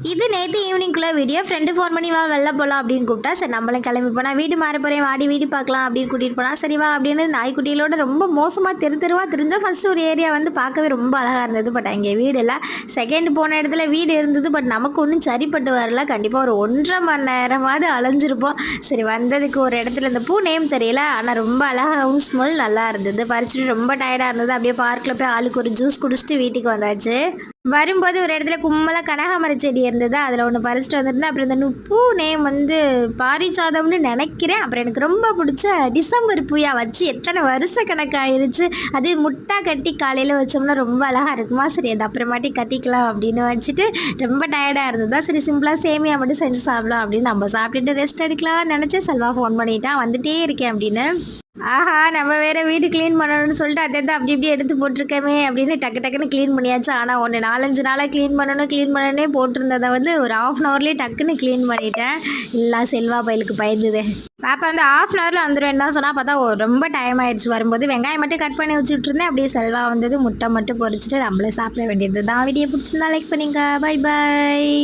இது நேற்று ஈவினிங்குள்ளே video. Friend phone பண்ணி வா வெளில போகலாம் அப்படின்னு கூப்பிட்டா, சரி நம்மளும் கிளம்பி போனால் வீடு மாற போகிறேன் வாடி வீடு பார்க்கலாம் அப்படின்னு கூட்டிகிட்டு போனால், சரி வா அப்படின்னு நாய்க்குட்டிகளோட ரொம்ப மோசமாக தெருவா தெரிஞ்சால் ஃபஸ்ட்டு ஒரு ஏரியா வந்து பார்க்கவே ரொம்ப அழகாக இருந்தது. பட் அங்கே வீடு இல்லை. செகண்ட் போன இடத்துல வீடு இருந்தது. பட் நமக்கு ஒன்றும் சரிப்பட்டு வரல. கண்டிப்பாக ஒரு 1.5 மணி நேரமாவது அலைஞ்சிருப்போம். சரி வந்ததுக்கு ஒரு இடத்துல இந்த பூ நேம் தெரியல, ஆனால் ரொம்ப அழகாகவும் ஸ்மெல் நல்லா இருந்தது. பறிச்சுட்டு ரொம்ப டயர்டாக இருந்தது. அப்படியே பார்க்கில் போய் ஆளுக்கு ஒரு ஜூஸ் குடிச்சிட்டு வீட்டுக்கு வந்தாச்சு. வரும்போது ஒரு இடத்துல கும்பலாக கனகாமர செடி இருந்தது. அதில் ஒன்று பறிச்சுட்டு வந்திருந்தேன். அப்புறம் இந்த பூ நேம் வந்து பாரிஜாதம்னு நினைக்கிறேன். அப்புறம் எனக்கு ரொம்ப பிடிச்ச டிசம்பர் பூயா வச்சு எத்தனை வருஷ கணக்காயிருச்சு. அது முட்டா கட்டி காலையில் வச்சோம்னா ரொம்ப அழகாக இருக்குமா. சரி அது அப்புறமாட்டி கட்டிக்கலாம் அப்படின்னு வச்சுட்டு ரொம்ப டயர்டாக இருந்ததா. சரி சிம்பிளாக சேமியா மட்டும் செஞ்சு சாப்பிடலாம் அப்படின்னு நம்ம சாப்பிட்டுட்டு ரெஸ்ட் எடுக்கலாம்னு நினச்சேன். செல்வா ஃபோன் பண்ணிட்டான் வந்துட்டே இருக்கேன் அப்படின்னு. ஆஹா நம்ம வேறு வீடு க்ளீன் பண்ணணும்னு சொல்லிட்டு அதை அப்படி இப்படி எடுத்து போட்டிருக்கமே அப்படின்னு டக்குன்னு க்ளீன் பண்ணியாச்சு. ஆனால் ஒன்று 4-5 நாளாக க்ளீன் பண்ணணுன்னே போட்டிருந்ததை வந்து ஒரு 1/2 அன் ஹவர்லேயே டக்குன்னு க்ளீன் பண்ணிட்டேன். இல்லை செல்வா பயிலுக்கு பயந்துது. பாப்பா வந்து 1/2 அன் ஹவரில் வந்துடுவேன் தான் சொன்னால், பார்த்தா ரொம்ப டைம் ஆயிடுச்சு. வரும்போது வெங்காயம் மட்டும் கட் பண்ணி வச்சுட்டு இருந்தேன். அப்படியே செல்வா வந்தது முட்டை மட்டும் பொரிச்சிட்டு நம்மளே சாப்பிட வேண்டியது தான். வீடியோ பிடிச்சிருந்தா லைக் பண்ணிங்க. Bye bye.